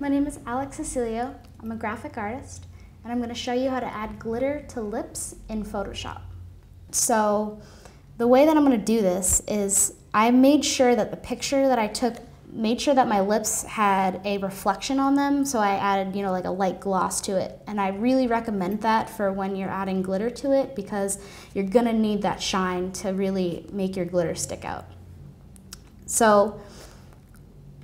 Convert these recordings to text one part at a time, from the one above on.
My name is Cecilio. I'm a graphic artist, and I'm going to show you how to add glitter to lips in Photoshop. So the way that I'm going to do this is I made sure that the picture that I took made sure that my lips had a reflection on them, so I added, like a light gloss to it. And I really recommend that for when you're adding glitter to it, because you're going to need that shine to really make your glitter stick out. So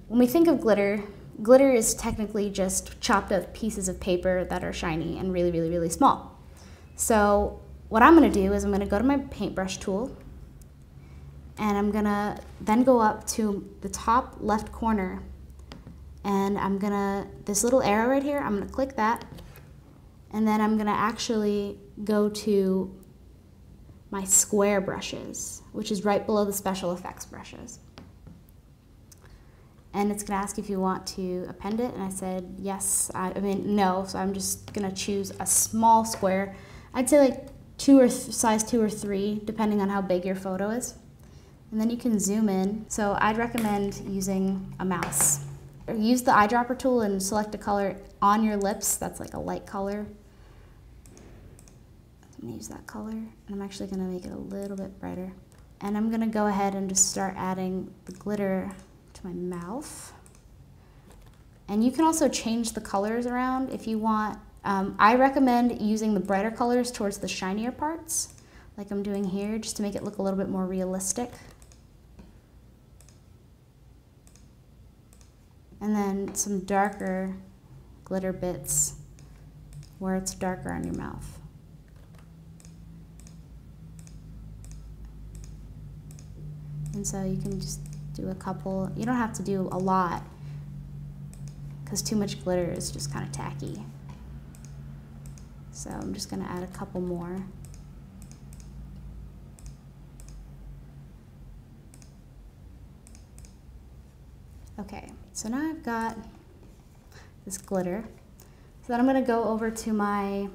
when we think of glitter, glitter is technically just chopped up pieces of paper that are shiny and really, really, really small. So what I'm going to do is I'm going to go to my paintbrush tool, and I'm going to then go up to the top left corner, and I'm going to, this little arrow right here, I'm going to click that, and then I'm going to actually go to my square brushes, which is right below the special effects brushes. And it's going to ask if you want to append it, and I said yes, no, so I'm just going to choose a small square. I'd say like size 2 or 3, depending on how big your photo is. And then you can zoom in. So I'd recommend using a mouse. Use the eyedropper tool and select a color on your lips that's like a light color. I'm going to use that color, and I'm actually going to make it a little bit brighter. And I'm going to go ahead and just start adding the glitter to my mouth. And you can also change the colors around if you want. I recommend using the brighter colors towards the shinier parts, like I'm doing here, just to make it look a little bit more realistic. And then some darker glitter bits where it's darker on your mouth. And so you can just do a couple. You don't have to do a lot, because too much glitter is just kind of tacky. So I'm just going to add a couple more. Okay, so now I've got this glitter. So then I'm going to go over to my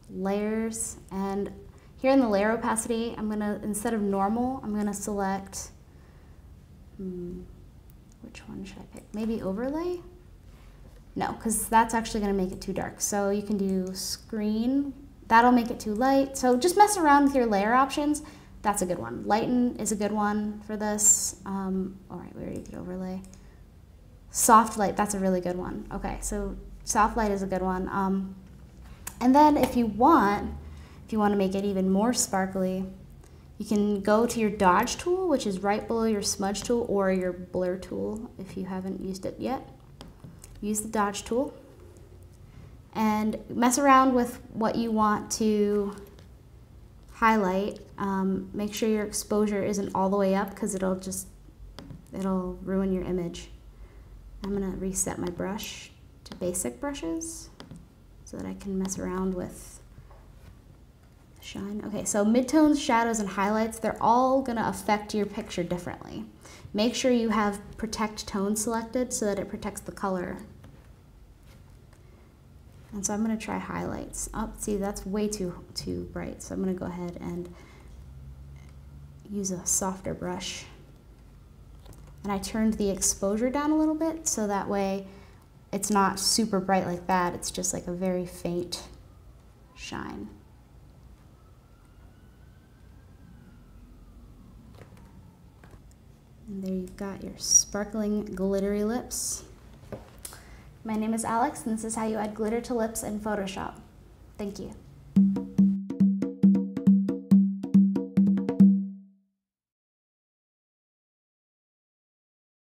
layers, and here in the layer opacity, I'm going to, instead of normal, I'm going to select, which one should I pick? Maybe overlay? No, because that's actually going to make it too dark. So you can do screen, that'll make it too light. So just mess around with your layer options. That's a good one. Lighten is a good one for this. All right, we already did overlay. Soft light, that's a really good one. Okay, so soft light is a good one. And then if you want to make it even more sparkly, you can go to your dodge tool, which is right below your smudge tool, or your blur tool if you haven't used it yet. Use the dodge tool and mess around with what you want to highlight. Make sure your exposure isn't all the way up, because it'll ruin your image. I'm going to reset my brush to basic brushes so that I can mess around with the shine. Okay, so midtones, shadows, and highlights, they're all going to affect your picture differently. Make sure you have protect tone selected so that it protects the color. And so I'm going to try highlights. Oh, see, that's way too bright. So I'm going to go ahead and use a softer brush. And I turned the exposure down a little bit, so that way it's not super bright like that. It's just like a very faint shine. And there you've got your sparkling, glittery lips. My name is Alex, and this is how you add glitter to lips in Photoshop. Thank you.